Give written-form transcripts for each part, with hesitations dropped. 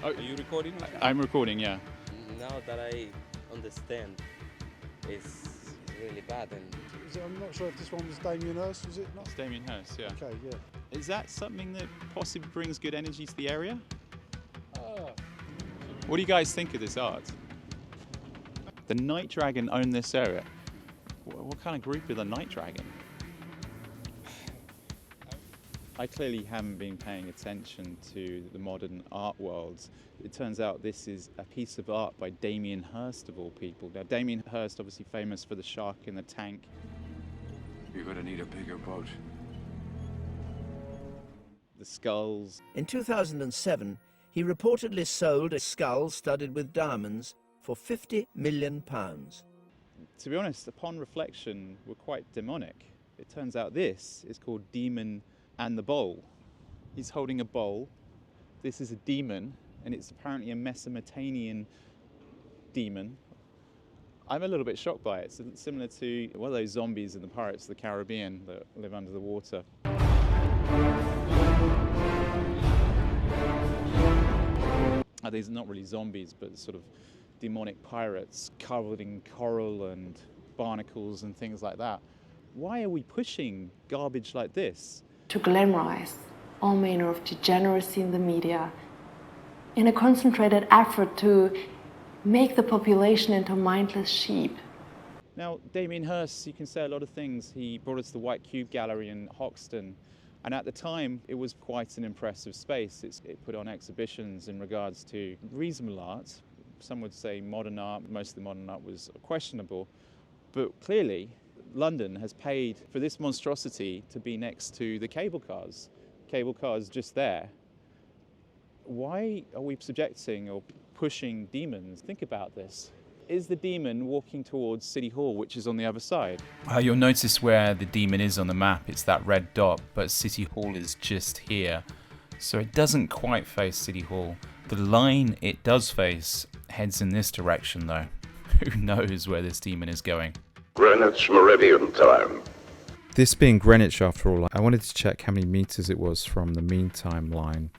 Oh, Are you recording? I'm recording, yeah. Now that I understand, it's really bad. And I'm not sure if this one was Damien Hirst, was it not? It's Damien Hirst, yeah. Okay, yeah. Is that something that possibly brings good energy to the area? What do you guys think of this art? The Night Dragon own this area. What kind of group are the Night Dragon? I clearly haven't been paying attention to the modern art world. It turns out this is a piece of art by Damien Hirst, of all people. Now, Damien Hirst, obviously famous for the shark in the tank. You're gonna need a bigger boat. The skulls. In 2007, he reportedly sold a skull studded with diamonds for £50 million. To be honest, upon reflection, were quite demonic. It turns out this is called Demon and the Bowl. He's holding a bowl. This is a demon, and it's apparently a Mesopotamian demon. I'm a little bit shocked by it. It's similar to one of those zombies in the Pirates of the Caribbean that live under the water. These are not really zombies, but sort of demonic pirates covered in coral and barnacles and things like that. Why are we pushing garbage like this? To glamorize all manner of degeneracy in the media in a concentrated effort to make the population into mindless sheep. Now, Damien Hirst, you can say a lot of things. He brought us the White Cube Gallery in Hoxton, and at the time it was quite an impressive space. It put on exhibitions in regards to reasonable art. Some would say modern art. Most of the modern art was questionable, but clearly London has paid for this monstrosity to be next to the cable cars. Cable cars just there. Why are we subjecting or pushing demons? Think about this. Is the demon walking towards City Hall, which is on the other side? You'll notice where the demon is on the map. It's that red dot, but City Hall is just here. So it doesn't quite face City Hall. The line it does face heads in this direction though. Who knows where this demon is going? Greenwich Meridian Time. This being Greenwich after all, I wanted to check how many meters it was from the mean time line,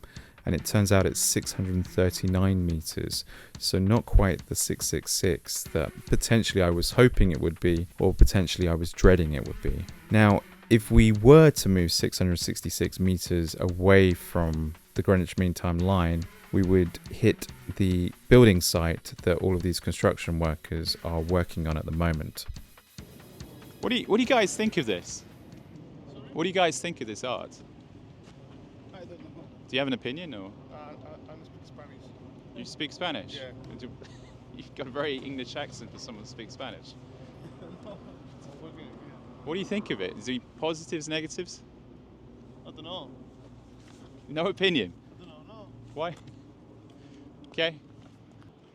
and it turns out it's 639 meters, so not quite the 666 that potentially I was hoping it would be, or potentially I was dreading it would be. Now, if we were to move 666 meters away from the Greenwich Mean Time line, we would hit the building site that all of these construction workers are working on at the moment. What do you guys think of this? Sorry? What do you guys think of this art? I don't know. Do you have an opinion, or I don't speak Spanish. you speak Spanish? Yeah. You've got a very English accent for someone who speaks Spanish. No, it's working. What do you think of it? Is it positives, negatives? I don't know. No opinion. I don't know. No. Why? Okay.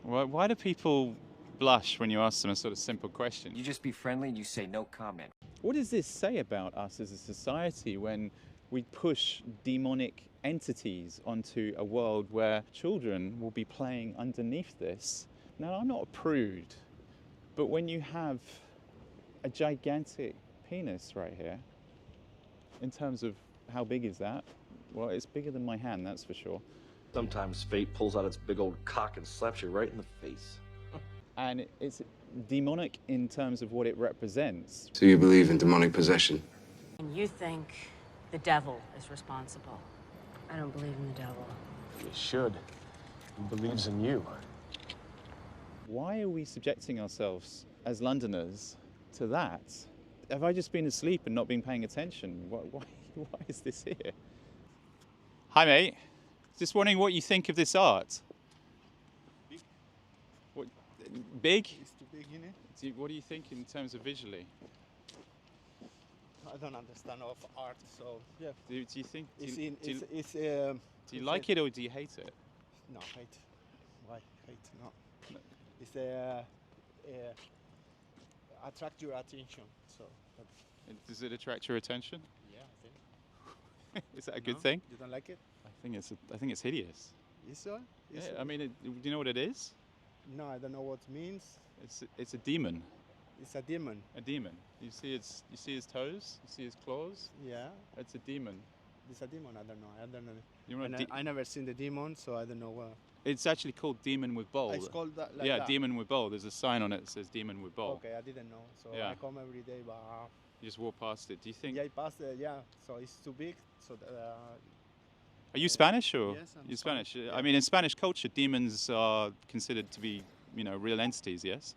Why do people blush when you ask them a sort of simple question? You just be friendly and you say no comment. What does this say about us as a society when we push demonic entities onto a world where children will be playing underneath this? Now, I'm not a prude, but when you have a gigantic penis right here, in terms of how big is that? Well, it's bigger than my hand, that's for sure. Sometimes fate pulls out its big old cock and slaps you right in the face. And it's demonic in terms of what it represents. So you believe in demonic possession? And you think the devil is responsible. I don't believe in the devil. You should. He believes in you. Why are we subjecting ourselves as Londoners to that? Have I just been asleep and not been paying attention? Why is this here? Hi, mate. Just wondering what you think of this art. Big. What, big? It's too big, you know? What do you think in terms of visually? I don't understand of art, so yeah. Do you think? Do you like it or do you hate it? No, hate. Why hate? No. It's attract your attention. So. Does it attract your attention? Yeah, I think. Is that a good thing? You don't like it? I think it's hideous. Is so? Yeah, I mean, do you know what it is? No, I don't know what it means. It's a demon. It's a demon. A demon. You see his toes. You see his claws. Yeah. It's a demon. It's a demon. I don't know. You want I never seen the demon, so I don't know. It's actually called Demon with Bowl. It's called that, like yeah, that. Demon with Bowl. There's a sign on it that says Demon with Bowl. Okay, I didn't know. So Yeah. I come every day, but You just walk past it. Do you think? yeah, I passed it. Yeah, so it's too big. So Are you Spanish or? Yes, I'm You're Spanish. Spanish, I mean, in Spanish culture, demons are considered to be, real entities. Yes.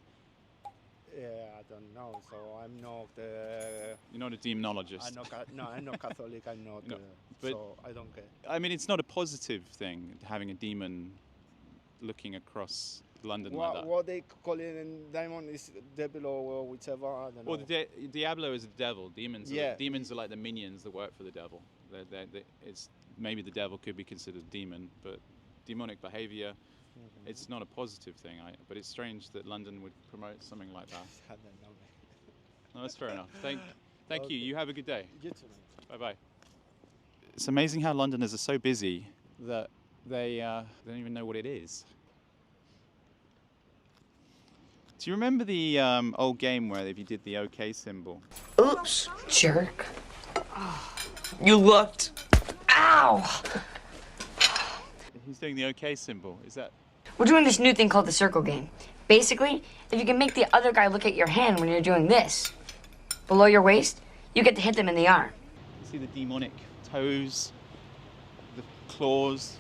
yeah, I don't know. So I'm not. You're not a demonologist. I'm not. No, I'm not Catholic. I'm not. No, but- so I don't care. I mean, it's not a positive thing having a demon looking across London like that. What they call it in Diamond is devil or whichever. I don't know. Well, the Diablo is the devil. Demons. Yeah. Demons are like the minions that work for the devil. It's maybe the devil could be considered a demon, but demonic behavior. It's not a positive thing. But it's strange that London would promote something like that. I don't know. No, that's fair enough. Thank you. You have a good day. You too. Bye bye. It's amazing how Londoners are so busy that they don't even know what it is. Do you remember the old game where if you did the OK symbol? Oops, jerk. You looked. Ow! He's doing the OK symbol. Is that? We're doing this new thing called the circle game. Basically, if you can make the other guy look at your hand when you're doing this, below your waist, you get to hit them in the arm. You see the demonic toes, the claws.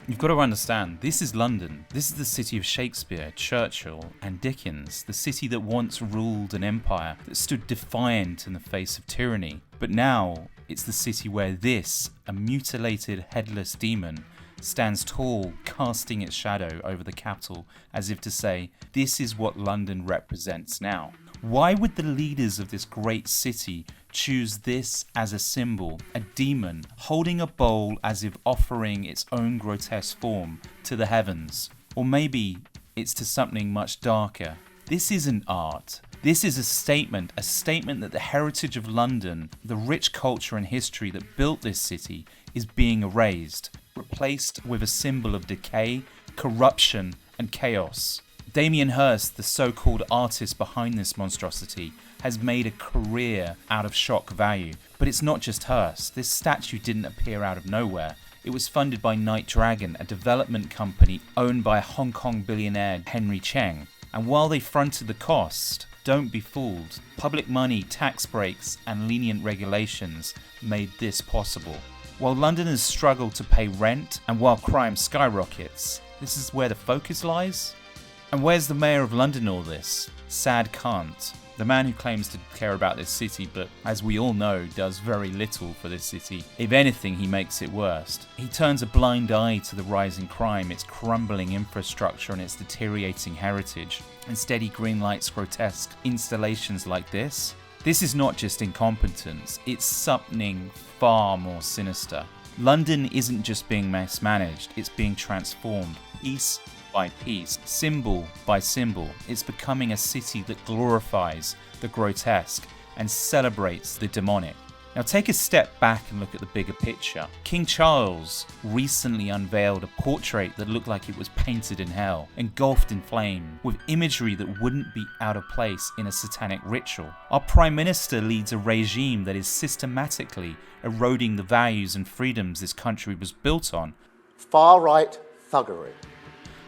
You've got to understand, this is London. This is the city of Shakespeare, Churchill, and Dickens. The city that once ruled an empire, that stood defiant in the face of tyranny. But now, it's the city where this, a mutilated, headless demon, stands tall, casting its shadow over the capital, as if to say, this is what London represents now. Why would the leaders of this great city choose this as a symbol, a demon holding a bowl as if offering its own grotesque form to the heavens? Or maybe it's to something much darker. This isn't art. This is a statement that the heritage of London, the rich culture and history that built this city, is being erased, replaced with a symbol of decay, corruption, and chaos. Damien Hirst, the so-called artist behind this monstrosity, has made a career out of shock value. But it's not just Hirst. This statue didn't appear out of nowhere. It was funded by Night Dragon, a development company owned by Hong Kong billionaire Henry Cheng. And while they fronted the cost, don't be fooled. Public money, tax breaks, and lenient regulations made this possible. While Londoners struggle to pay rent, and while crime skyrockets, this is where the focus lies. And where's the mayor of London in all this? Sad Kant, the man who claims to care about this city, but as we all know, does very little for this city. If anything, he makes it worse. He turns a blind eye to the rising crime, its crumbling infrastructure, and its deteriorating heritage. Instead, he greenlights grotesque installations like this. This is not just incompetence, it's something far more sinister. London isn't just being mismanaged, it's being transformed piece by piece, symbol by symbol. It's becoming a city that glorifies the grotesque and celebrates the demonic. Now take a step back and look at the bigger picture. King Charles recently unveiled a portrait that looked like it was painted in hell, engulfed in flame, with imagery that wouldn't be out of place in a satanic ritual. Our Prime Minister leads a regime that is systematically eroding the values and freedoms this country was built on. Far-right thuggery.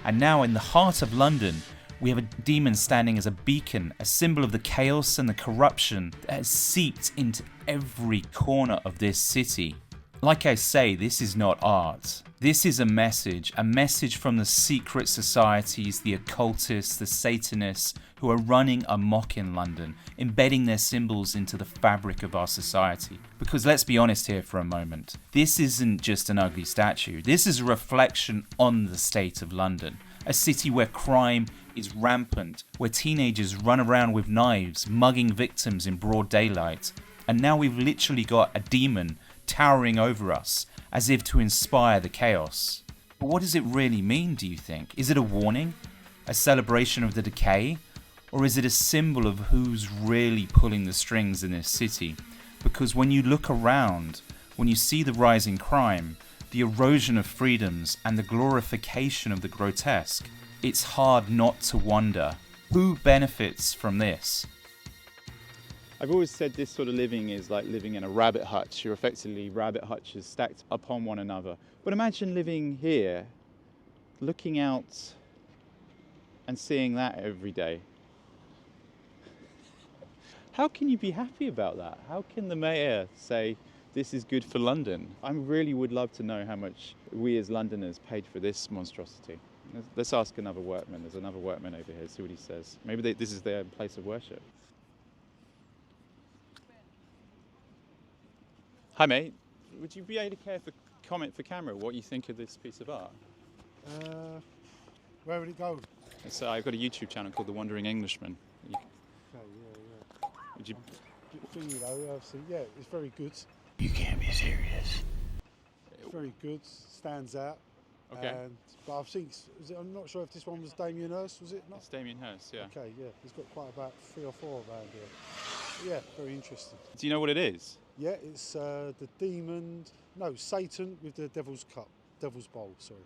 And now in the heart of London, we have a demon standing as a beacon, a symbol of the chaos and the corruption that has seeped into every corner of this city. Like I say, this is not art. This is a message from the secret societies, the occultists, the Satanists, who are running amok in London, embedding their symbols into the fabric of our society. Because let's be honest here for a moment, this isn't just an ugly statue, this is a reflection on the state of London. A city where crime is rampant, where teenagers run around with knives, mugging victims in broad daylight. And now we've literally got a demon towering over us, as if to inspire the chaos. But what does it really mean, do you think? Is it a warning? A celebration of the decay? Or is it a symbol of who's really pulling the strings in this city? Because when you look around, when you see the rising crime, the erosion of freedoms, and the glorification of the grotesque, it's hard not to wonder, who benefits from this? I've always said this sort of living is like living in a rabbit hutch. You're effectively rabbit hutches stacked upon one another. But imagine living here, looking out and seeing that every day. How can you be happy about that? How can the mayor say this is good for London? I really would love to know how much we as Londoners paid for this monstrosity. Let's ask another workman. There's another workman over here, see what he says. Maybe this is their place of worship. Hi mate, would you be able to care for comment for camera what you think of this piece of art? Where would it go? So I've got a YouTube channel called The Wandering Englishman. Okay, yeah. Would you... For you though, obviously, yeah, it's very good. You can't be serious. It's very good, stands out. Okay. But I think, I'm not sure if this one was Damien Hirst, was it not? It's Damien Hirst, yeah. Okay, yeah, he's got quite about 3 or 4 around here. Yeah, very interesting. Do you know what it is? Yeah, it's the demon, no, Satan with the devil's cup, devil's bowl, sorry.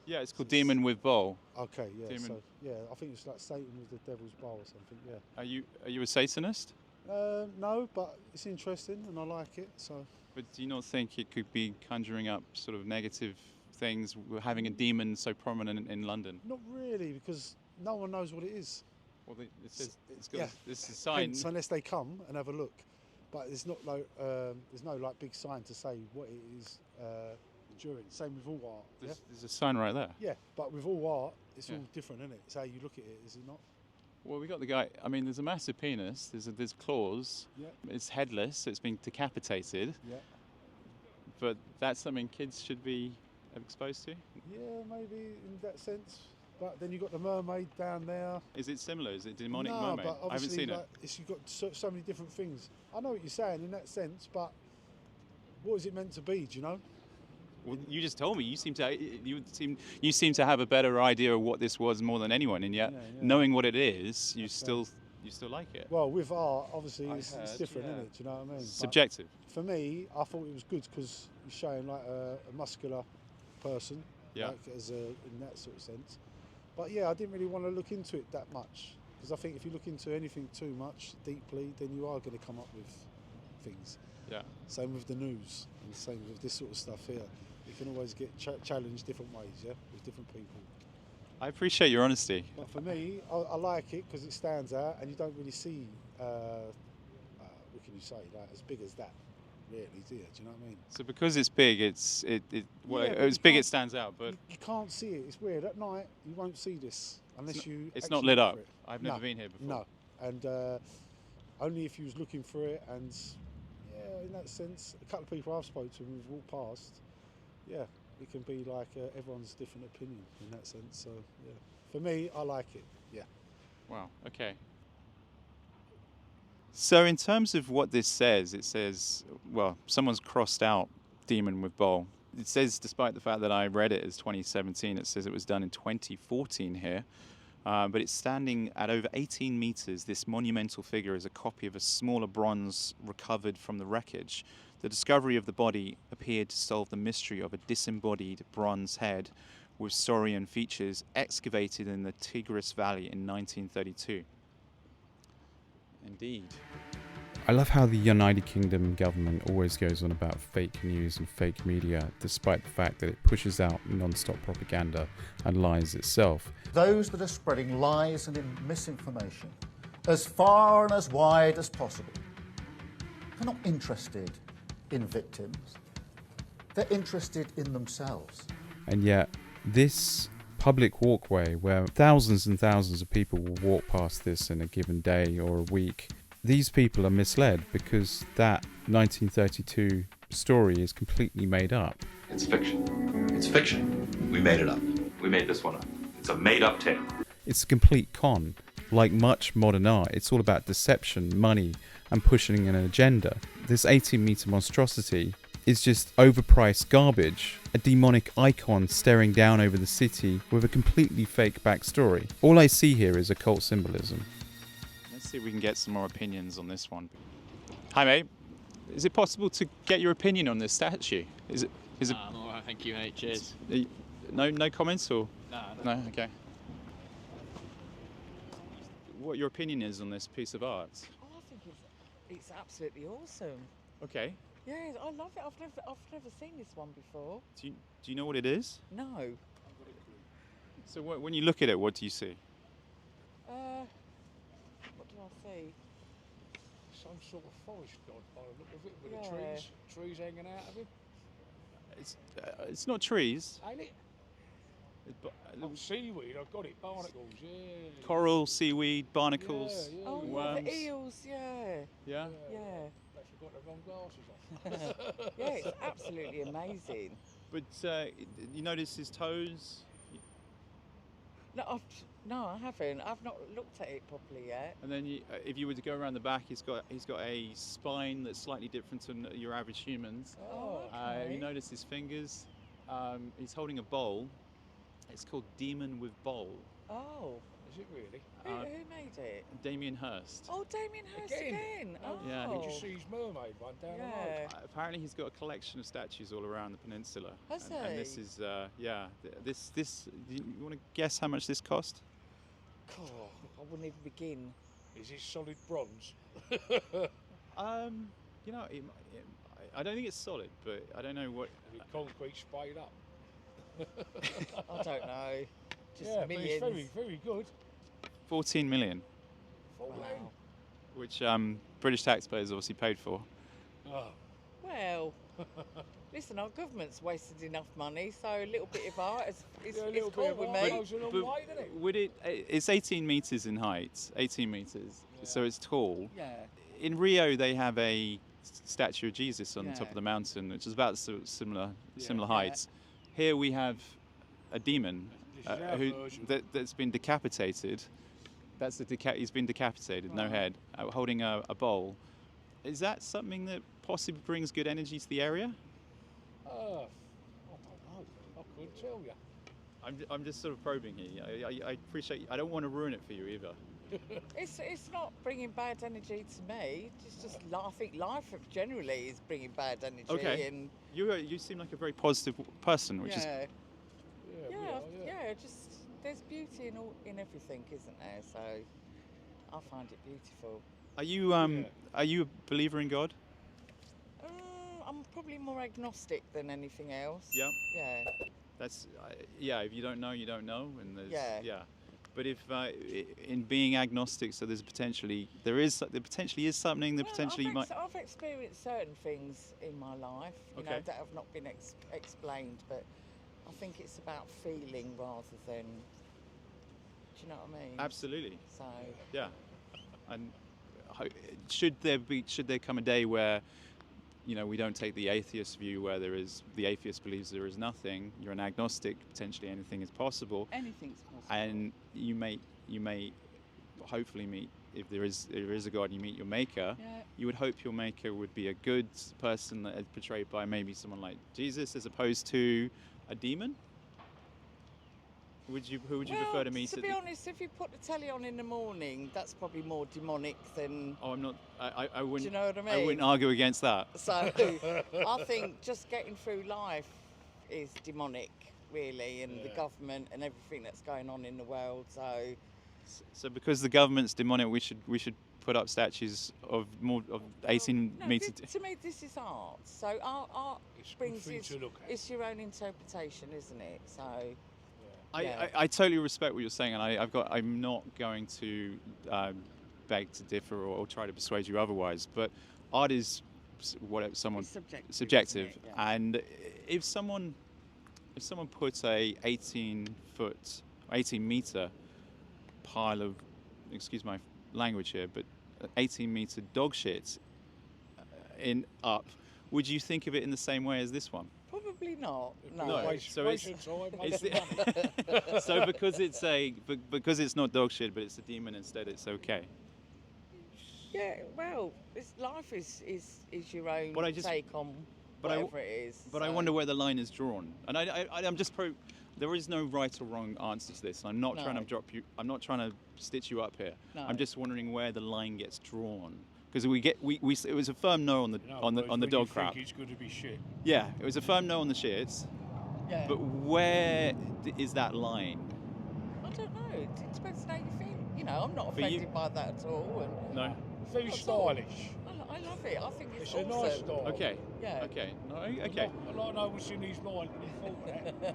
Yeah, it's called Demon with Bowl. Okay, yeah, Demon. so, yeah, I think it's like Satan with the devil's bowl or something, yeah. Are you a Satanist? No, but it's interesting and I like it, so. But do you not think it could be conjuring up sort of negative things, having a demon so prominent in London? Not really, because no one knows what it is. Well, it says it's got this sign. Hence, unless they come and have a look. But it's not like there's no like big sign to say what it is during. Same with all art. There's a sign right there. Yeah, but with all art, it's all different, isn't it? It's how you look at it, is it not? Well, we got the guy. I mean, there's a massive penis. There's claws. Yeah. It's headless. So it's been decapitated. Yeah. But that's something kids should be exposed to. Yeah, maybe in that sense. But then you've got the mermaid down there. Is it similar? Is it demonic no, mermaid? But I haven't seen like, it. You've got so many different things. I know what you're saying in that sense, but what is it meant to be? Do you know? Well, you just told me. You seem to have a better idea of what this was more than anyone, and yet knowing what it is, you still like it. Well, with art, obviously, it's different, isn't it? Do you know what I mean? Subjective. But for me, I thought it was good because you're showing like a muscular person, like in that sort of sense. But yeah, I didn't really want to look into it that much because I think if you look into anything too much deeply, then you are going to come up with things. Yeah. Same with the news and same with this sort of stuff here. You can always get challenged different ways, with different people. I appreciate your honesty. But for me, I like it because it stands out, and you don't really see, what can you say, like as big as that, really, do you? Do you know what I mean? So because it's big, it stands out, but you can't see it. It's weird. At night, you won't see this unless you. It's not lit up. It. I've never been here before. No, and only if you was looking for it. And yeah, in that sense, a couple of people I've spoken to who've walked past. Yeah, it can be like everyone's different opinion in that sense. So yeah, for me, I like it. Yeah. Wow. Okay. So in terms of what this says, it says, well, someone's crossed out Demon with Bowl. It says, despite the fact that I read it as 2017, it says it was done in 2014 here. But it's standing at over 18 meters. This monumental figure is a copy of a smaller bronze recovered from the wreckage. The discovery of the body appeared to solve the mystery of a disembodied bronze head with saurian features excavated in the Tigris Valley in 1932. Indeed. I love how the United Kingdom government always goes on about fake news and fake media, despite the fact that it pushes out non-stop propaganda and lies itself. Those that are spreading lies and misinformation as far and as wide as possible. They're not interested in victims. They're interested in themselves. And yet, this public walkway where thousands and thousands of people will walk past this in a given day or a week, these people are misled because that 1932 story is completely made up. It's fiction. It's fiction. We made it up. We made this one up. It's a made-up tale. It's a complete con. Like much modern art, it's all about deception, money, and pushing an agenda. This 18-meter monstrosity is just overpriced garbage, a demonic icon staring down over the city with a completely fake backstory. All I see here is occult symbolism. Let's see if we can get some more opinions on this one. Hi mate, is it possible to get your opinion on this statue? Is it? I'm alright, thank you mate, cheers. No comments or? No, okay. What your opinion is on this piece of art? I think It's absolutely awesome. Okay. Yeah, I love it. I've never seen this one before. Do you know what it is? No. So when you look at it, what do you see? What do I see? Some sort of forest god by the look of it, with the trees hanging out of it. It's not trees. Ain't it? Seaweed, I've got it. Barnacles, yeah. Coral, seaweed, barnacles, yeah, the eels, yeah. Yeah? Yeah. They've got the wrong glasses on. Yeah, it's absolutely amazing. But you notice his toes? No, I haven't. I've not looked at it properly yet. And then if you were to go around the back, he's got a spine that's slightly different to your average humans. Oh, okay. You notice his fingers. He's holding a bowl. It's called Demon with Bowl. Oh. Is it really? Who made it? Damien Hirst. Oh, Damien Hirst again. Oh. Yeah. Did you see his mermaid one down the road? Apparently he's got a collection of statues all around the peninsula. Has he? And this is, this, you want to guess how much this cost? God, I wouldn't even begin. Is it solid bronze? You know, I don't think it's solid, but I don't know what... Is it concrete sprayed up? I don't know. Just yeah, millions. But it's very, very good. 14 million. Wow. Which British taxpayers obviously paid for. Oh. Well, listen, our government's wasted enough money, so a little bit of art is cool with me. Would it's 18 metres in height, 18 metres, so it's tall. Yeah. In Rio, they have a statue of Jesus on the top of the mountain, which is about similar height. Here we have a demon that's been decapitated. He's been decapitated, no head, holding a bowl. Is that something that possibly brings good energy to the area? I don't know. I couldn't tell you. I'm just sort of probing here. I appreciate. I don't want to ruin it for you either. It's not bringing bad energy to me. It's just I think life generally is bringing bad energy. Okay. And you seem like a very positive person, which is. Yeah. Just there's beauty in everything, isn't there? So I find it beautiful. Are you a believer in God? I'm probably more agnostic than anything else. Yeah. Yeah. That's if you don't know, you don't know, and there's yeah. But if in being agnostic, so there potentially is something that potentially might. I've experienced certain things in my life, you know, that have not been explained, but I think it's about feeling rather than. Do you know what I mean? Absolutely. So. Yeah, and should there come a day where, you know, we don't take the atheist view where the atheist believes there is nothing. You're an agnostic. Potentially anything is possible. Anything's possible. And you may hopefully meet, if there is a God, you meet your maker. Yeah. You would hope your maker would be a good person that is portrayed by maybe someone like Jesus as opposed to a demon. Who would you prefer to meet? To be honest, if you put the telly on in the morning, that's probably more demonic than. Oh, I'm not. I wouldn't. Do you know what I mean? I wouldn't argue against that. So I think just getting through life is demonic, really, and the government and everything that's going on in the world. So because the government's demonic, we should put up statues of 18 meters. To me, this is art. So art brings it's your own interpretation, isn't it? So. I totally respect what you're saying, and I'm not going to beg to differ or try to persuade you otherwise. But art is subjective, and if someone puts a 18 meter pile of, excuse my language here, but 18 meter dog shit up, would you think of it in the same way as this one? Probably not. No. So because it's not dog shit, but it's a demon instead, it's okay. Yeah, well, life is your own take on whatever it is. But I wonder where the line is drawn, and I'm just there is no right or wrong answer to this. I'm not trying to drop you. I'm not trying to stitch you up here. No. I'm just wondering where the line gets drawn. Because it was a firm no on the dog crap. Think it's going to be shit. Yeah, it was a firm no on the shits. Yeah. But where is that line? I don't know. It depends on how you feel. You know, I'm not offended by that at all. No. Very stylish. I love it. I think it's a awesome. nice style. Okay. Yeah. Okay. No, okay. I'd like to know what's in his mind when he thought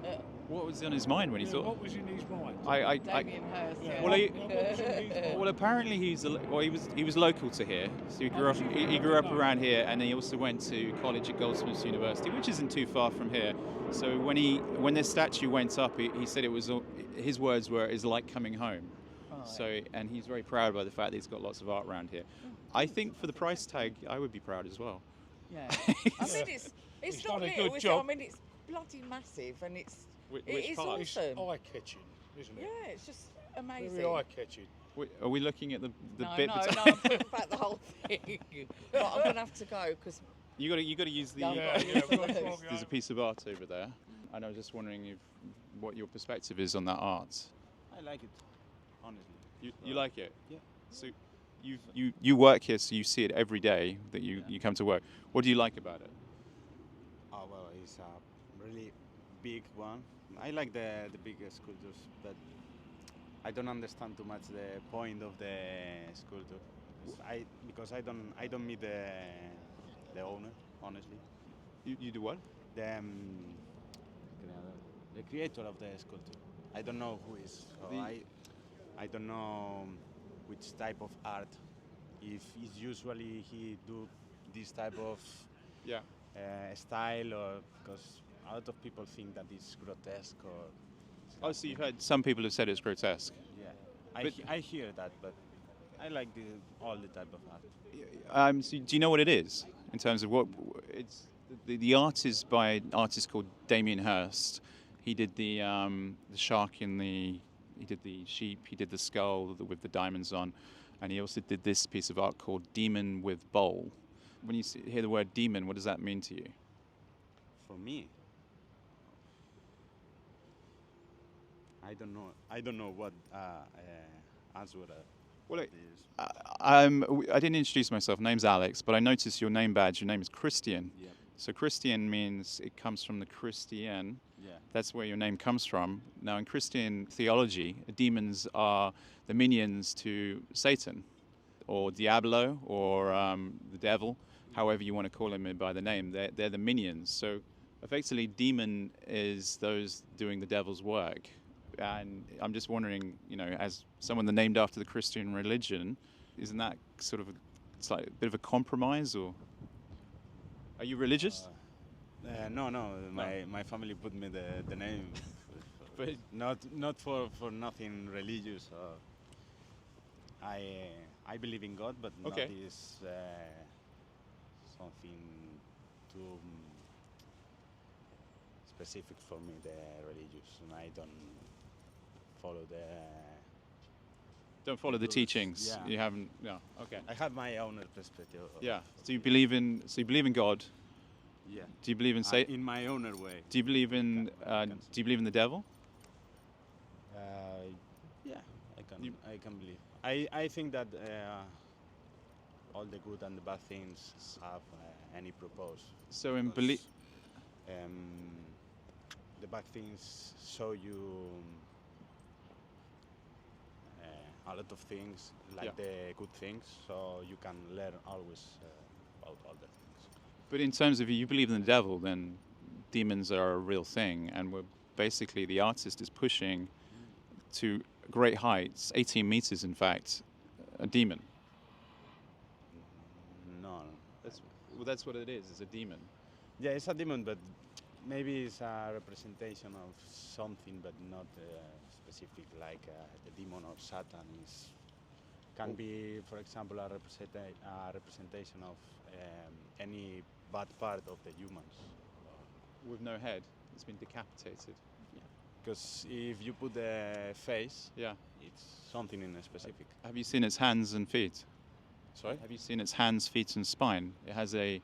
that. What was on his mind when he thought? What was in his mind? Damien Hirst. Yeah. Well, What was in his mind? well, apparently he was local to here. So he grew up around here, and he also went to college at Goldsmiths University, which isn't too far from here. So when this statue went up, he said it was, his words were, "It's like coming home." Right. So, and he's very proud by the fact that he's got lots of art around here. I think for the price tag, I would be proud as well. Yeah. I mean, it's not done a little. good It's, job. I mean, it's bloody massive, and it Which is part? It's awesome. eye-catching, isn't it? Yeah, it's just amazing. Very eye-catching. Are we looking at the no, bit? no, I'm talking about the whole thing. But I'm going to have to go because You got to use the. There's a piece of art over there, and I was just wondering what your perspective is on that art. I like it, honestly. You like it? Yeah. So you work here, so you see it every day that you come to work. What do you like about it? Oh well, it's a really big one. I like the bigger sculptures, but I don't understand too much the point of the sculpture. Because I don't meet the owner, honestly. You do what? The creator of the sculpture. I don't know who is. So I don't know which type of art. If it's usually he do this type of style, or because a lot of people think that it's grotesque or. Oh, so you've heard some people have said it's grotesque. Yeah, I hear that, but I like all the type of art. So do you know what it is in terms of what it's? The art is by an artist called Damien Hirst. He did the shark in the. He did the sheep. He did the skull with the diamonds on, and he also did this piece of art called Demon with Bowl. When you hear the word demon, what does that mean to you? For me, I don't know. I don't know what answer Well, is. I didn't introduce myself. Name's Alex, but I noticed your name badge. Your name is Christian. Yeah. So Christian means it comes from the Christian. Yeah. That's where your name comes from. Now, in Christian theology, demons are the minions to Satan, or Diablo, or the devil, however you want to call him by the name. They're the minions. So effectively, demon is those doing the devil's work. And I'm just wondering, as someone named after the Christian religion, isn't that sort of it's like a bit of a compromise, or are you religious? No. My family put me the name, but not for nothing religious. I believe in God, but not is something too specific for me. The religious, and I don't follow the teachings. Yeah. You haven't. No. Okay. I have my own perspective. Yeah. So you believe in God. Yeah. Do you believe in Satan? In my own way. Do you believe in the devil? Yeah, I can believe. I think that all the good and the bad things have any purpose. So in belief, the bad things show you a lot of things, like the good things, so you can learn always about all the things. But in terms of you believe in the devil, then demons are a real thing, and we're basically the artist is pushing to great heights, 18 meters in fact, a demon. No. That's what it is. It's a demon. Yeah, it's a demon, but maybe it's a representation of something, but not specific, like the demon or Satan can be, for example, a representation of any bad part of the humans. With no head, it's been decapitated. Yeah. Because if you put the face, yeah, it's something in a specific. Have you seen its hands and feet? Sorry? Have you seen its hands, feet, and spine? It has a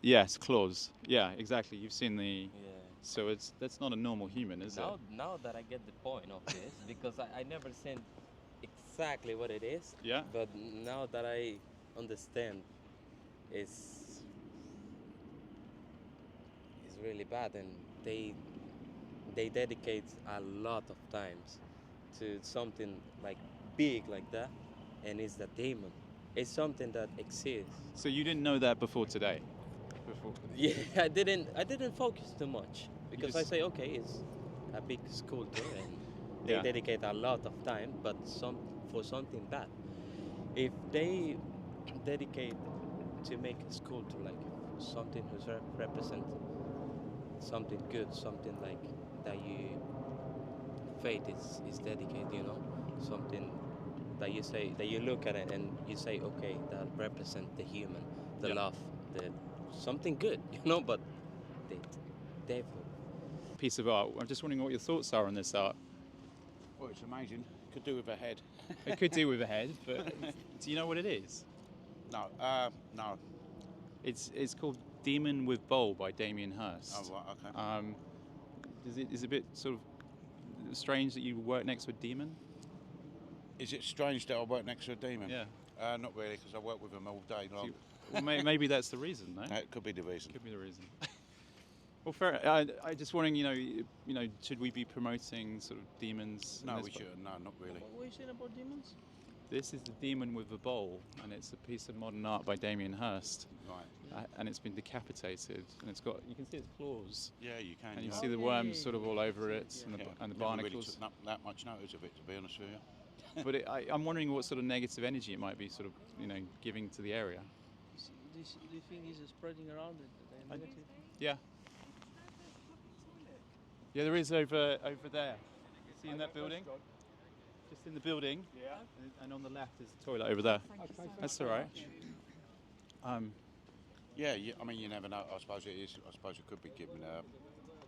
yes, claws. Yeah, exactly. You've seen the. Yeah. So that's not a normal human, is it? Now that I get the point of this, because I never seen exactly what it is. Yeah. But now that I understand, it's really bad, and they dedicate a lot of times to something like big like that, and it's the demon. It's something that exists. So you didn't know that before today? Before? Yeah, I didn't focus too much because I just- say, okay, it's a big sculpture and they Yeah. dedicate a lot of time, but for something bad. If they dedicate to make a sculpture like something who's represent something good, something like that you faith is dedicated, you know, something that you say, that you look at it and you say, okay, that represent the human, the Yeah. love, the something good, you know, but the devil. Piece of art. I'm just wondering what your thoughts are on this art. Well, it's amazing. Could do with a head. It could do with a head, but do you know what it is? No, no. It's called Demon with Bowl by Damien Hirst. Oh, right, okay. Is it a bit sort of strange that you work next to a demon? Is it strange that I work next to a demon? Yeah. Not really, because I work with them all day long. Well, maybe that's the reason, no? That could be the reason. Could be the reason. Well, fair. I just wondering, you know, should we be promoting sort of demons? No, we shouldn't. No, not really. What were you saying about demons? This is the demon with the bowl, and it's a piece of modern art by Damien Hirst. Right. And it's been decapitated, and it's got, you can see its claws. Yeah, you can. And you yeah. see the worms sort of all over it, and the Never barnacles. really took that much notice of it, to be honest with you. But I'm wondering what sort of negative energy it might be sort of, giving to the area. Do you think is spreading around it? The negative? Yeah. Yeah, there is over there. See in that building? Just in the building. Yeah. And on the left is the toilet over there. That's all right. Yeah, I mean, you never know. I suppose it is. I suppose it could be given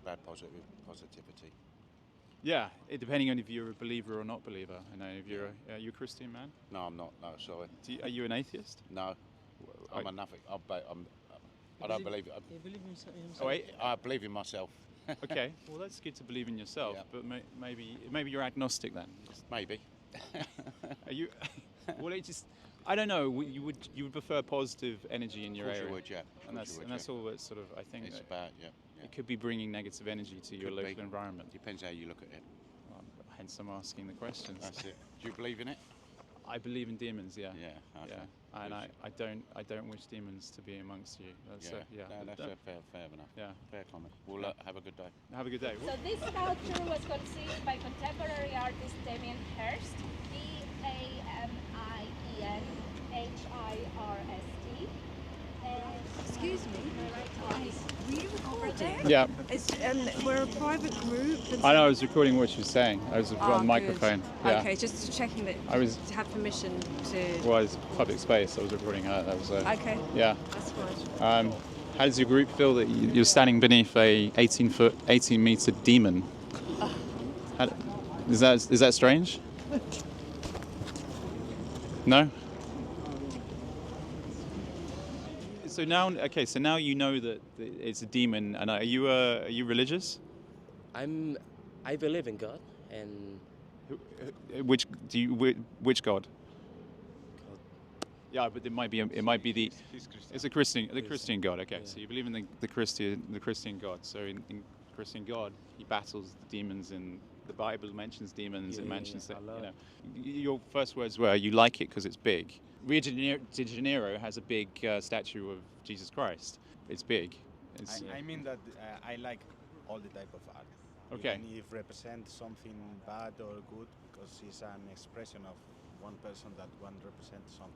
bad positivity. Yeah, depending on if you're a believer or not believer. I know if you're are you a Christian man? No, I'm not. No, sorry. Are you an atheist? No, I'm a nothing. I don't believe it. You believe in himself? Oh, wait. I believe in myself. Okay, well that's good to believe in yourself, Yeah. but maybe you're agnostic then. Maybe. Are you? Well, it just I don't know. You would prefer positive energy in your Of course area, you would, yeah. and that's all that sort of I think It's that about, yeah. it could be bringing negative energy to your Could local be. environment. Depends how you look at it. Hence, I'm asking the questions. That's it. Do you believe in it? I believe in demons. Yeah. Yeah. Okay. Yeah. And I don't wish demons to be amongst you. That's Yeah. No, that's fair enough. Yeah. Fair comment. Well, have a good day. Have a good day. So this sculpture was conceived by contemporary artist Damien Hirst, DAMIENHIRST. Excuse me, were you recording? Yeah. We're a private group. I know. I was recording what she was saying. I was on the microphone. Good. Yeah. Okay, just checking that I was. you have permission to. Well, it's public space. I was recording her. That was. Okay. Yeah. That's fine. How does your group feel that you're standing beneath a 18-meter demon? Is that strange? No. So now you know that it's a demon. And are you religious? I believe in God, and Which God? Yeah, but it might be the. It's a Christian God. Okay, so you believe in the Christian God. So in Christian God, he battles the demons, and the Bible mentions demons. It mentions that. Your first words were you like it because it's big. Rio de Janeiro has a big statue of Jesus Christ. It's big. I mean that I like all the type of art. Okay. Even if it represents something bad or good, because it's an expression of one person that one represents something.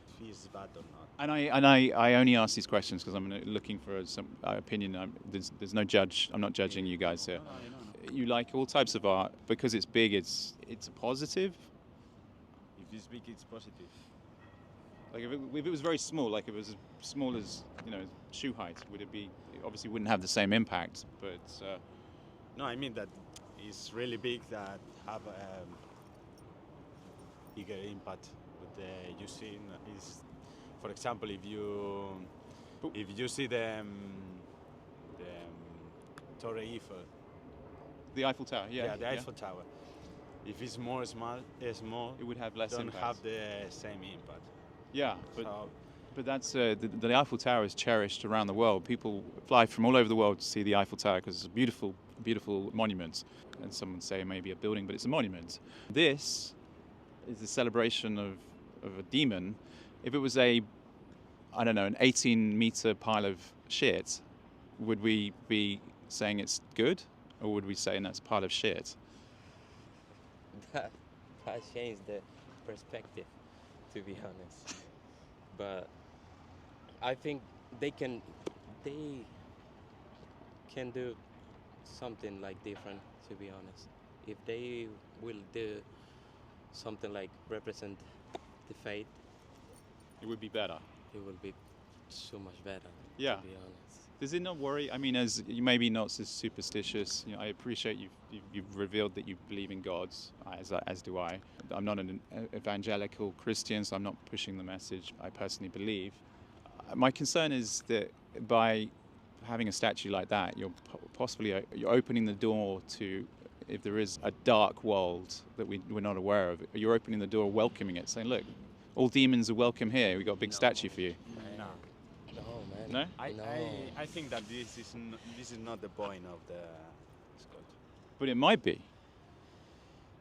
If he is bad or not. And I only ask these questions because I'm looking for some opinion. There's no judge. I'm not judging you guys here. No. You like all types of art because it's big. It's a positive. If it's big, it's positive. Like if it was very small, like if it was as small as shoe height, would it be? It obviously wouldn't have the same impact. But no, I mean that it's really big that have bigger impact. But you see, is for example, if you see the Torre Eiffel, the Eiffel Tower, yeah, the Eiffel Tower. If it's more small, it would have less don't impact. have the same impact. Yeah, but that's the Eiffel Tower is cherished around the world. People fly from all over the world to see the Eiffel Tower because it's a beautiful, beautiful monument. And some would say maybe a building, but it's a monument. This is a celebration of a demon, If it was a, I don't know, an 18-meter pile of shit, would we be saying it's good, or would we say that's a pile of shit? That changed the perspective, to be honest. But I think they can do something like different, to be honest. If they will do something like represent the faith, it would be better. It will be so much better. Yeah. To be honest. Does it not worry? I mean, as you maybe not so superstitious. I appreciate you've revealed that you believe in gods, as do I. I'm not an evangelical Christian, so I'm not pushing the message I personally believe. My concern is that by having a statue like that, you're you're opening the door to, if there is a dark world that we're not aware of, you're opening the door, welcoming it, saying, look, all demons are welcome here. We've got a big statue for you. No, man. No? I think that this is not the point of the sculpture. But it might be.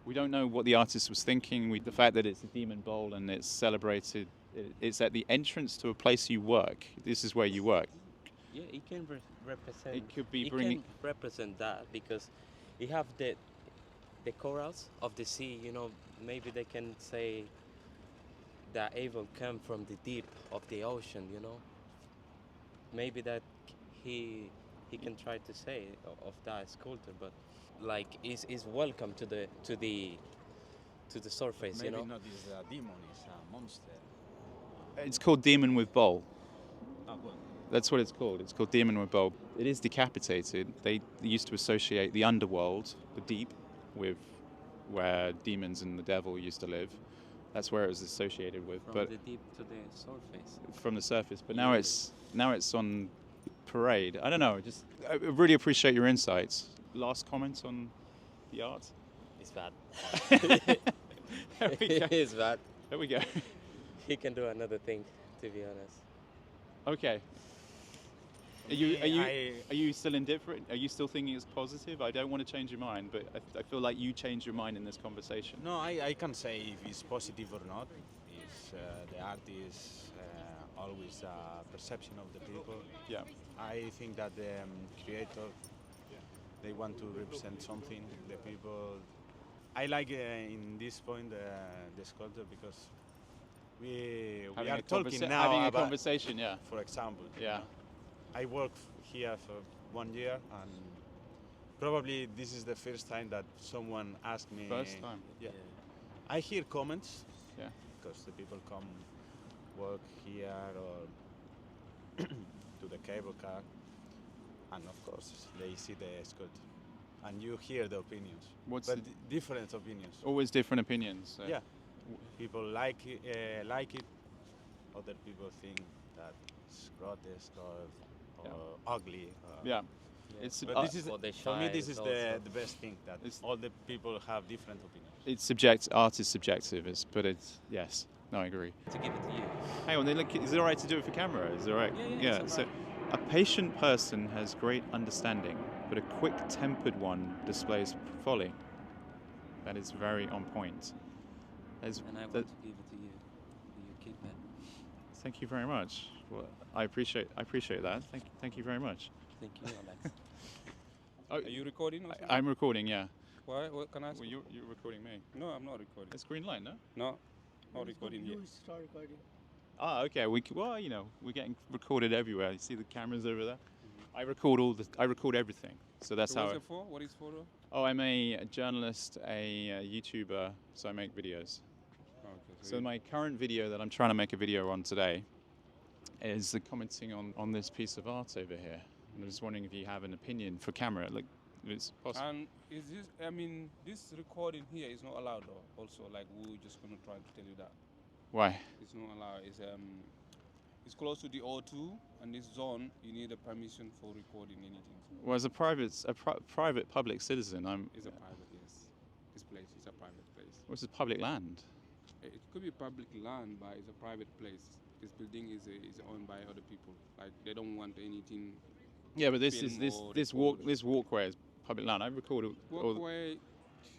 We don't know what the artist was thinking. The fact that it's a demon bowl and it's celebrated, it's at the entrance to a place you work. This is where you work. Yeah, it can represent. It could be it bringing. can represent that because you have the corals of the sea. Maybe they can say that evil come from the deep of the ocean. Maybe that he can try to say of that sculpture, but like is welcome to the surface. Maybe not is a demon, it's a monster. It's called Demon with Bowl. Oh, well. That's what it's called. It's called Demon with Bowl. It is decapitated. They used to associate the underworld, the deep, with where demons and the devil used to live. That's where it was associated with. From but the deep to the surface. From the surface. But now it's on parade. I don't know. I really appreciate your insights. Last comments on the art? It's bad. There we go. It's bad. There we go. He can do another thing, to be honest. Okay. Are you still indifferent? Are you still thinking it's positive? I don't want to change your mind, but I feel like you changed your mind in this conversation. No, I can't say if it's positive or not. It's, the art is always a perception of the people. Yeah. I think that the creator, they want to represent something. The people. I like in this point the sculpture because we are talking now having about a conversation. Yeah. For example. Yeah. I worked here for 1 year, and probably this is the first time that someone asked me. First time. Yeah. I hear comments. Yeah. Because the people come work here or to the cable car, and of course they see the sculpture, and you hear the opinions. Different opinions. Always different opinions. So. Yeah. People like it. Other people think that it's grotesque or ugly. Yeah. But this is for me. This is the best thing that all the people have different opinions. It's art is subjective, but it's yes. No, I agree. To give it to you. Hang on, is it all right to do it for camera? Is it all right? Yeah. So, a patient person has great understanding, but a quick-tempered one displays folly. That is very on point. And I want to give it to you. You keep it. Thank you very much. Well, I appreciate that. Thank you very much. Thank you, Alex. Are you recording? I'm recording, yeah. Why? What can I ask? Well, you're recording me. No, I'm not recording. It's green light, no? No, not recording here. Start recording. Ah, okay. We're getting recorded everywhere. You see the cameras over there? Mm-hmm. I record everything. So that's how. What's it for? What is for? Oh, I'm a journalist, a YouTuber, so I make videos. Okay. So my current video that I'm trying to make a video on today is commenting on this piece of art over here. And I was wondering if you have an opinion for camera. Like, it's possible. And is this? I mean, this recording here is not allowed, though. Also, like we're just gonna try to tell you that. Why? It's not allowed. It's close to the O2, and this zone you need a permission for recording anything. Well, as a private public citizen, It's a private, yes. This place is a private place. What's this public land? It could be public land, but it's a private place. This building is owned by other people. Like they don't want anything. Yeah, but this walkway is public land. I recorded. Walkway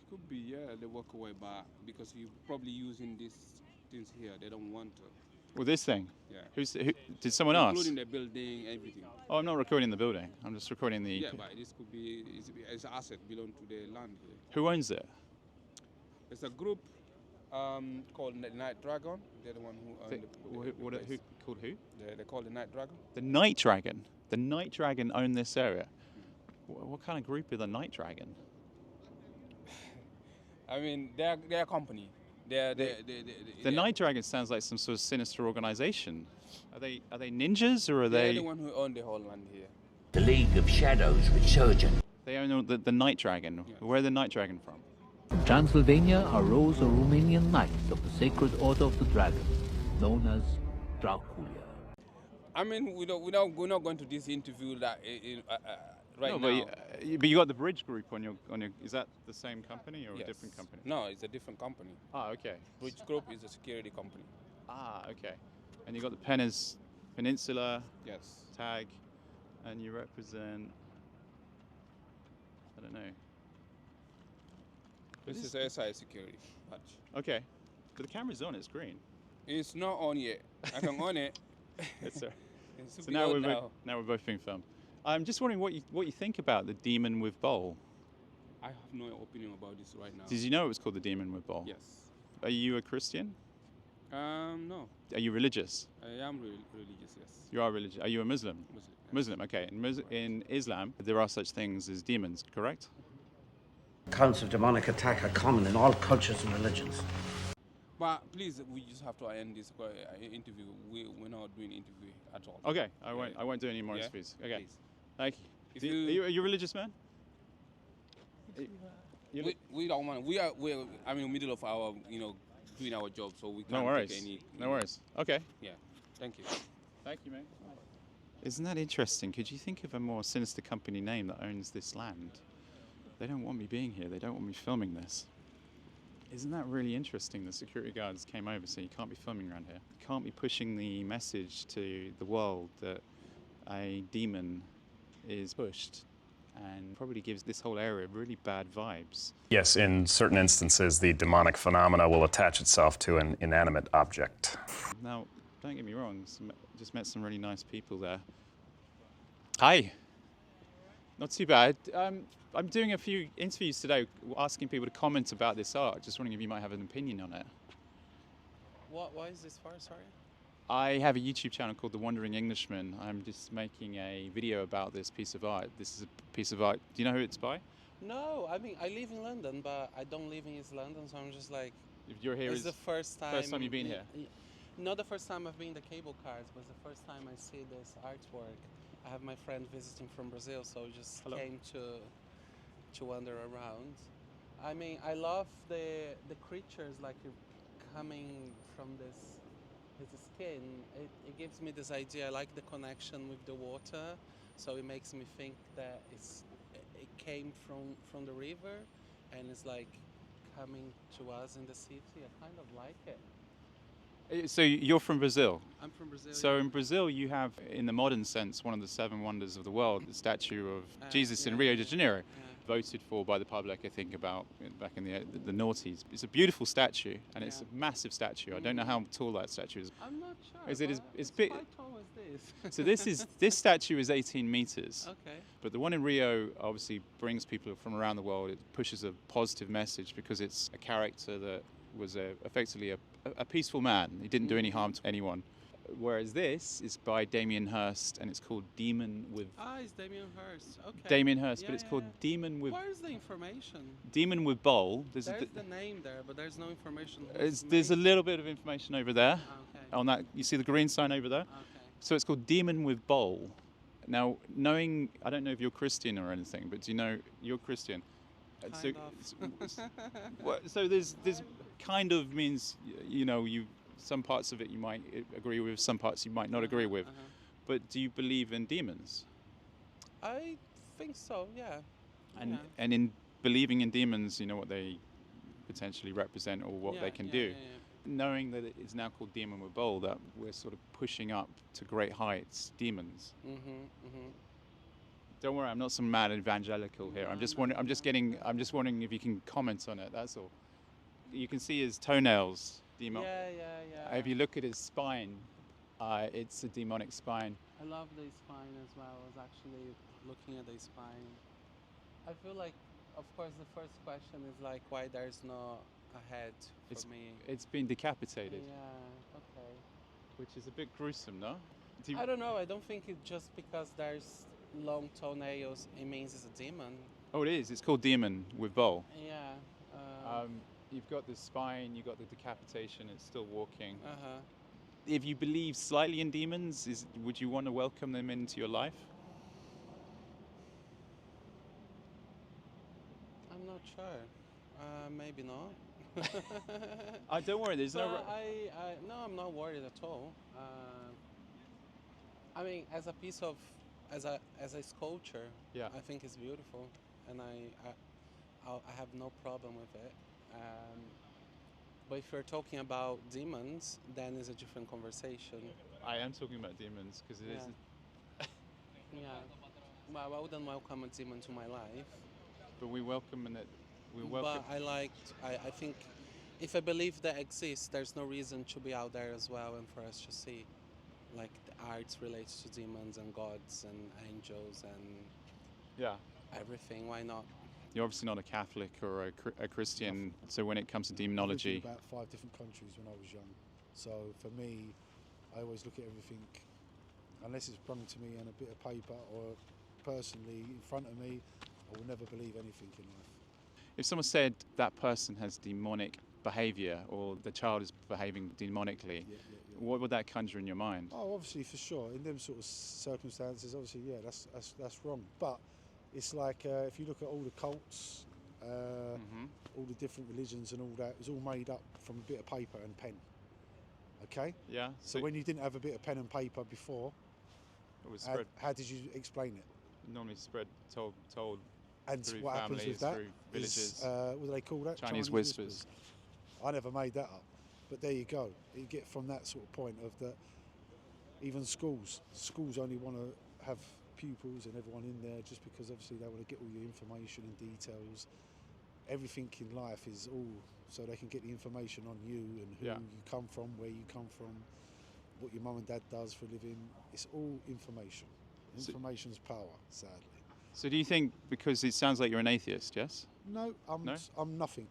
could be, yeah, the walkway, but because you're probably using these things here, they don't want to. Well, this thing. Yeah. Who did someone ask? Including the building, everything. Oh, I'm not recording the building. I'm just recording the. Yeah, but this could be it's an asset belong to the land here. Who owns it? It's a group called the Night Dragon. They're the one who own the Who called who? They're called the Night Dragon. The Night Dragon. The Night Dragon own this area. What kind of group are the Night Dragon? I mean, they're a company. The Night Dragon sounds like some sort of sinister organization. Are they ninjas or are They're they? the one who own the whole land here. The League of Shadows Resurgent. They own the Night Dragon. Yes. Where's the Night Dragon from? In Transylvania arose a Romanian knight of the Sacred Order of the Dragon, known as Dracula. I mean, we're not going to this interview that right No, now. But you got the Bridge Group on your. Is that the same company or Yes. a different company? No, it's a different company. Ah, okay. Bridge Group is a security company. Ah, okay. And you got the Peninsula. Yes. Tag, and you represent. I don't know. This is SI security. Hutch. Okay, but the camera's on. It's green. It's not on yet. I can on it. Yes, sir. It's So now beyond we're both being filmed. I'm just wondering what you think about the demon with bowl. I have no opinion about this right now. Did you know it was called the demon with bowl? Yes. Are you a Christian? No. Are you religious? I am religious, yes. You are religious. Are you a Muslim? Muslim. Yes. Muslim. Okay. In Islam, there are such things as demons. Correct? Accounts of demonic attack are common in all cultures and religions. But please, we just have to end this interview. We're not doing interview at all. Okay. I won't do any more interviews. Okay. Please. Thank you. Are you a religious man? We don't want. We're middle of our doing our job, so we can't No worries. take any. No worries. Okay. Yeah. Thank you. Thank you, mate. Isn't that interesting? Could you think of a more sinister company name that owns this land? They don't want me being here. They don't want me filming this. Isn't that really interesting? The security guards came over, so you can't be filming around here. You can't be pushing the message to the world that a demon is pushed, and probably gives this whole area really bad vibes. Yes, in certain instances, the demonic phenomena will attach itself to an inanimate object. Now, don't get me wrong, just met some really nice people there. Hi. Not too bad. I'm doing a few interviews today, asking people to comment about this art. Just wondering if you might have an opinion on it. Why is this for? Sorry. I have a YouTube channel called The Wandering Englishman. I'm just making a video about this piece of art. This is a piece of art. Do you know who it's by? No, I mean I live in London, but I don't live in East London, so I'm just like. If you're here, it's the first time. First time you've been here. Not the first time I've been in the cable cars, but the first time I see this artwork. I have my friend visiting from Brazil, so just came to wander around. I mean, I love the creatures like coming from his skin. It gives me this idea. I like the connection with the water, so it makes me think that it came from the river, and it's like coming to us in the city. I kind of like it. So you're from Brazil? I'm from Brazil. So in Brazil, you have, in the modern sense, one of the seven wonders of the world, the statue of Jesus in Rio de Janeiro, voted for by the public, I think, about back in the noughties. It's a beautiful statue, and it's a massive statue. I don't know how tall that statue is. I'm not sure. Is it? It's big. How tall is this? So this statue is 18 meters. Okay. But the one in Rio obviously brings people from around the world. It pushes a positive message because it's a character that was effectively a peaceful man. He didn't do any harm to anyone. Whereas this is by Damien Hirst, and it's called Demon with... It's Damien Hirst. Okay. Damien Hirst, but it's called Demon with... Where's the information? Demon with bowl. There's the name there, but there's no information. There's a little bit of information over there. Okay. On that, you see the green sign over there? Okay. So it's called Demon with bowl. Now, knowing... I don't know if you're Christian or anything, but do you know you're Christian? Kind of. So there's kind of means, some parts of it you might agree with, some parts you might not agree with. But do you believe in demons? I think so, yeah. And in believing in demons, you know what they potentially represent or what they can do. Knowing that it's now called Demon with Bowl, that we're sort of pushing up to great heights, demons. Don't worry, I'm not some mad evangelical here. I'm just wondering if you can comment on it. That's all. You can see his toenails demon. Yeah. If you look at his spine, it's a demonic spine. I love the spine as well. I was actually looking at the spine. I feel like, of course, the first question is like why there's no a head for me. It's been decapitated. Yeah, okay. Which is a bit gruesome, no? I don't know. I don't think it's just because there's long toenails, it means it's a demon. Oh, it is. It's called demon with bowl. Yeah. You've got the spine, you've got the decapitation, it's still walking. Uh-huh. If you believe slightly in demons, would you want to welcome them into your life? I'm not sure. Maybe not. Don't worry. There's no. No, I'm not worried at all. I mean, as a piece of, as a sculpture, I think it's beautiful, and I have no problem with it. But if you're talking about demons, then it's a different conversation. I am talking about demons because it is. Yeah. Well, I wouldn't welcome a demon to my life. But we welcome it. We welcome. But I think, if I believe that exists, there's no reason to be out there as well and for us to see, like the arts relates to demons and gods and angels and everything. Why not? You're obviously not a Catholic or a Christian, so when it comes to demonology... I lived in about 5 different countries when I was young. So for me, I always look at everything, unless it's brought to me on a bit of paper or personally in front of me, I will never believe anything in life. If someone said that person has demonic behaviour or the child is behaving demonically, what would that conjure in your mind? Oh, obviously, for sure. In them sort of circumstances, obviously, yeah, that's wrong. But it's like if you look at all the cults, all the different religions and all that, it's all made up from a bit of paper and pen. Okay? Yeah. So when you didn't have a bit of pen and paper before, it was spread. How did you explain it? Normally spread, told and through what families, happens with that through villages. Is, what do they call that? Chinese whispers. I never made that up. But there you go. You get from that sort of point of that. Even schools only want to have pupils and everyone in there just because obviously they want to get all your information and details. Everything in life is all so they can get the information on you and who you come from, where you come from, what your mum and dad does for a living. It's all information. Information's power, sadly. So do you think, because it sounds like you're an atheist, yes? No, I'm nothing.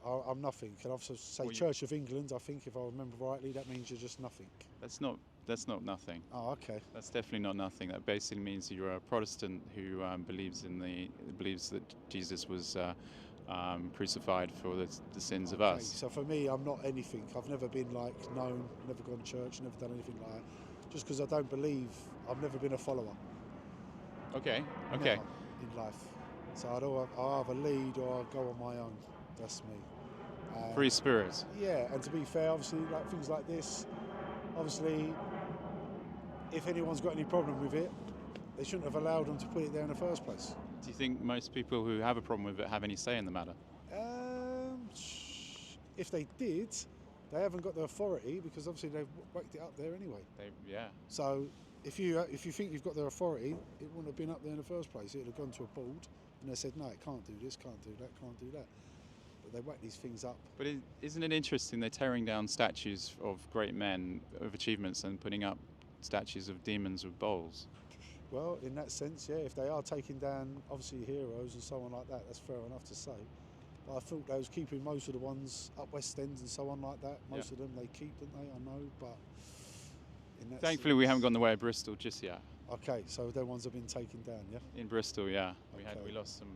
I'm nothing. Can I also say Church of England? I think, if I remember rightly, that means you're just nothing. That's not nothing. Oh, okay. That's definitely not nothing. That basically means you're a Protestant who believes that Jesus was crucified for the sins of us. So for me, I'm not anything. I've never been known, never gone to church, never done anything like that. Just because I don't believe, I've never been a follower. Okay. Never in life. So I'll either lead or I'll go on my own. That's me. Free spirit. Yeah, and to be fair, obviously, like things like this, obviously, if anyone's got any problem with it, they shouldn't have allowed them to put it there in the first place. Do you think most people who have a problem with it have any say in the matter? If they did, they haven't got the authority because obviously they've whacked it up there anyway. So if you think you've got their authority, it wouldn't have been up there in the first place. It would have gone to a board and they said, no, it can't do this, can't do that, can't do that. But they whack these things up. But isn't it interesting they're tearing down statues of great men, of achievements, and putting up statues of demons with bowls? Well, in that sense, yeah, if they are taking down, obviously, heroes and so on like that, that's fair enough to say. But I thought they was keeping most of the ones up West End and so on like that. Most of them they keep, don't they? I know, but... Thankfully, we haven't gone the way of Bristol just yet. Okay, so their ones have been taken down, yeah? In Bristol, yeah. We lost some...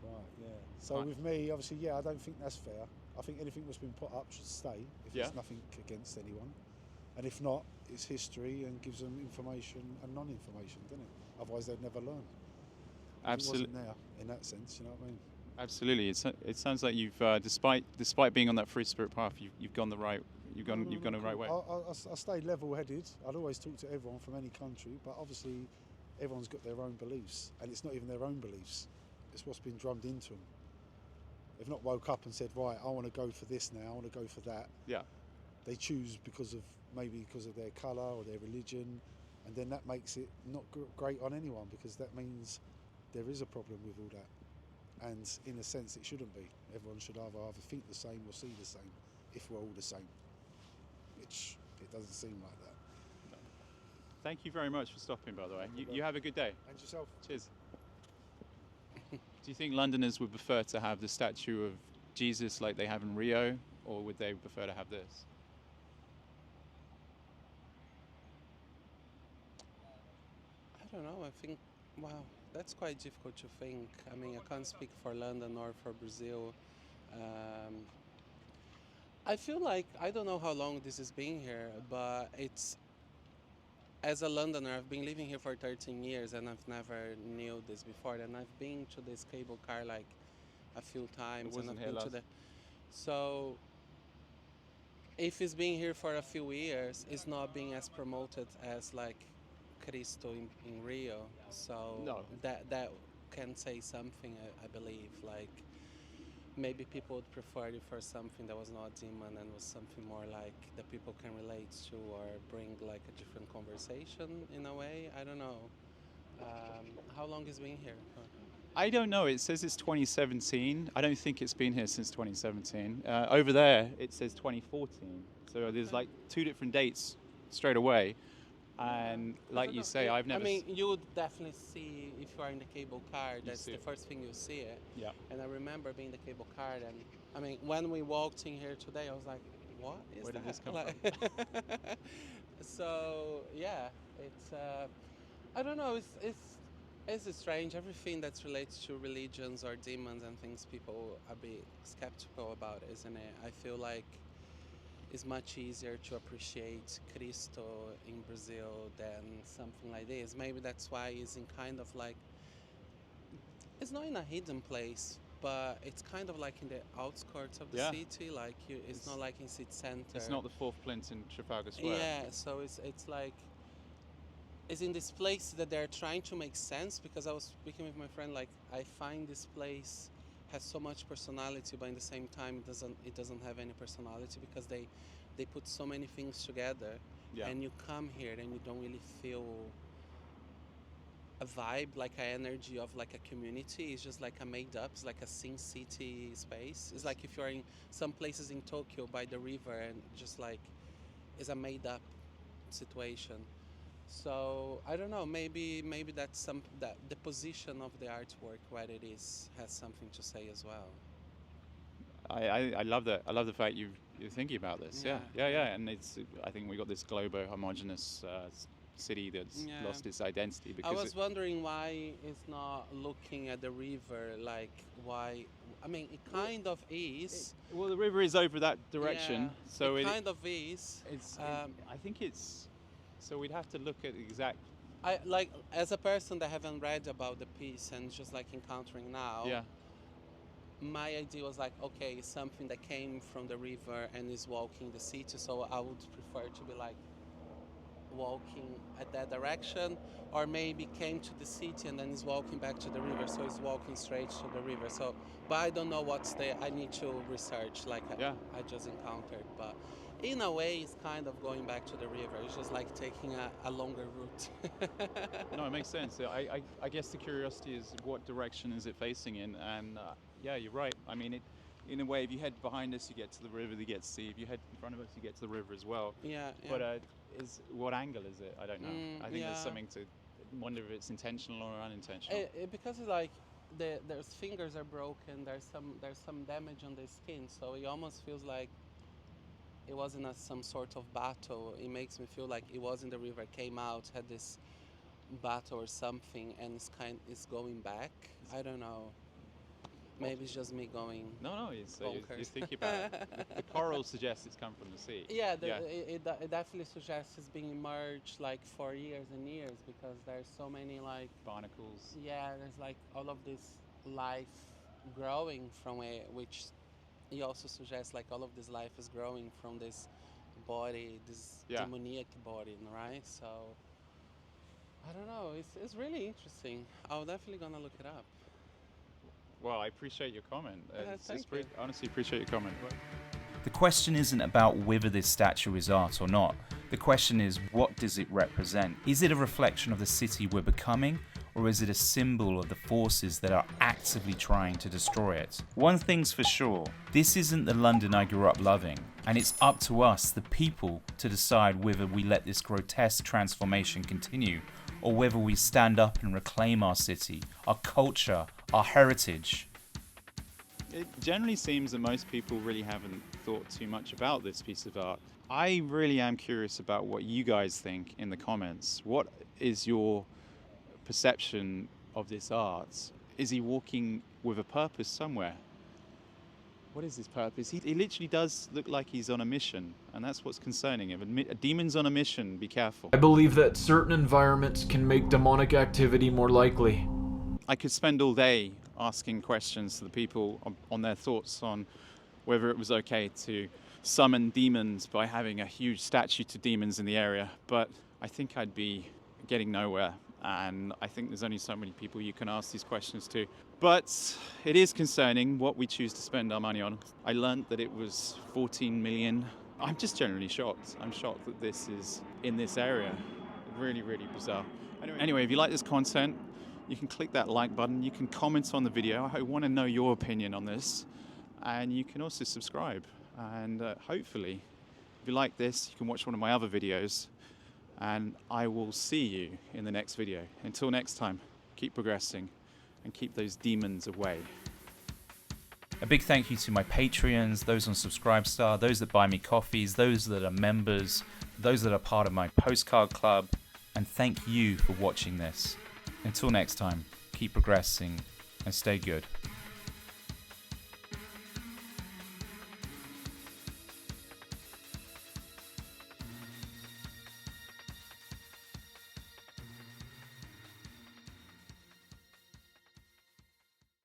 Right, yeah. So with me, obviously, yeah, I don't think that's fair. I think anything that's been put up should stay, if there's nothing against anyone. And if not, it's history and gives them information and non-information, doesn't it? Otherwise, they'd never learn. Absolutely. It wasn't there, in that sense, you know what I mean? Absolutely. It sounds like you've, despite being on that free spirit path, you've gone the right. You've gone the right way. I stay level-headed. I'd always talk to everyone from any country, but obviously, everyone's got their own beliefs, and it's not even their own beliefs. It's what's been drummed into them. They've not woke up and said, right, I want to go for this now, I want to go for that. Yeah. They choose because of their colour or their religion, and then that makes it not great on anyone because that means there is a problem with all that. And in a sense, it shouldn't be. Everyone should either think the same or see the same, if we're all the same. which it doesn't seem like that. Thank you very much for stopping, by the way. You have a good day. And yourself. Cheers. Do you think Londoners would prefer to have the statue of Jesus like they have in Rio, or would they prefer to have this? I don't know. I think, wow, that's quite difficult to think. I mean, I can't speak for London or for Brazil. I feel like, I don't know how long this has been here, but it's, as a Londoner, I've been living here for 13 years and I've never knew this before. And I've been to this cable car like a few times. It wasn't and I've here been to last. So, if it's been here for a few years, it's not being as promoted as like Cristo in Rio. So No. that can say something, I believe. Like, maybe people would prefer it for something that was not a demon and was something more like that people can relate to or bring like a different conversation in a way. I don't know. How long has it been here? I don't know. It says it's 2017. I don't think it's been here since 2017. Over there, it says 2014. So there's like two different dates straight away. And like you say, I've never... I mean, you would definitely see, if you are in the cable car, that's the first thing you see it. Yeah. And I remember being in the cable car, and I mean, when we walked in here today, I was like, what is Where that? did this come from? So, yeah, it's, I don't know, it's strange. Everything that's related to religions or demons and things, people are a bit skeptical about, isn't it? I feel like it's much easier to appreciate Cristo in Brazil than something like this. Maybe that's why it's in kind of like, it's not in a hidden place, but it's kind of like in the outskirts of the city. Like it's not like in city center. It's not the fourth plinth in Trafalgar Square. Yeah, so it's like, it's in this place that they're trying to make sense, because I was speaking with my friend, like I find this place has so much personality, but at the same time it doesn't have any personality, because they put so many things together, and you come here and you don't really feel a vibe, like an energy of like a community. It's just like a made up, it's like a Sin City space. It's like if you're in some places in Tokyo by the river and just like it's a made up situation. So I don't know, maybe that's that the position of the artwork where it is has something to say as well. I love that. I love the fact you're thinking about this. Yeah. And it's, I think we got this global homogeneous city that's lost its identity. Because I was wondering why it's not looking at the river, like why. I mean, it kind of is. Well, the river is over that direction, so it kind of is. I think it's. So we'd have to look at the exact. I like, as a person that haven't read about the piece and just like encountering now. Yeah. My idea was like, okay, it's something that came from the river and is walking the city, so I would prefer to be like walking at that direction, or maybe came to the city and then is walking back to the river, so it's walking straight to the river. So, but I don't know what's there. I need to research, like I just encountered, but in a way it's kind of going back to the river. It's just like taking a longer route. No, it makes sense. I guess the curiosity is what direction is it facing in, and yeah, you're right. I mean, in a way, if you head behind us, you get to the river, you get to see. If you head in front of us, you get to the river as well. Yeah. But what angle is it? I don't know. I think there's something to wonder if it's intentional or unintentional. Because it's like their fingers are broken. There's some damage on their skin, so it almost feels like it wasn't some sort of battle. It makes me feel like it was in the river, came out, had this battle or something, and it's going back. I don't know. Maybe it's just me going. No, you're thinking about it. The coral suggests it's come from the sea. Yeah, it definitely suggests it's been immersed like for years and years, because there's so many like barnacles. Yeah, there's like all of this life growing from it, which he also suggests like all of this life is growing from this body, this demoniac body, right? So I don't know. It's really interesting. I'm definitely gonna look it up. Well, I appreciate your comment. Honestly, appreciate your comment. The question isn't about whether this statue is art or not. The question is, what does it represent? Is it a reflection of the city we're becoming, or is it a symbol of the forces that are actively trying to destroy it? One thing's for sure, this isn't the London I grew up loving, and it's up to us, the people, to decide whether we let this grotesque transformation continue, or whether we stand up and reclaim our city, our culture, our heritage. It generally seems that most people really haven't thought too much about this piece of art. I really am curious about what you guys think in the comments. What is your perception of this art? Is he walking with a purpose somewhere? What is his purpose? He literally does look like he's on a mission, and that's what's concerning him. A demon's on a mission, be careful. I believe that certain environments can make demonic activity more likely. I could spend all day asking questions to the people on their thoughts on whether it was okay to summon demons by having a huge statue to demons in the area, but I think I'd be getting nowhere, and I think there's only so many people you can ask these questions to. But it is concerning what we choose to spend our money on. I learned that it was 14 million. I'm just generally shocked. I'm shocked that this is in this area. Really, really bizarre. Anyway, if you like this content, you can click that like button. You can comment on the video. I want to know your opinion on this. And you can also subscribe. And hopefully, if you like this, you can watch one of my other videos. And I will see you in the next video. Until next time, keep progressing and keep those demons away. A big thank you to my Patreons, those on Subscribestar, those that buy me coffees, those that are members, those that are part of my postcard club, and thank you for watching this. Until next time, keep progressing and stay good.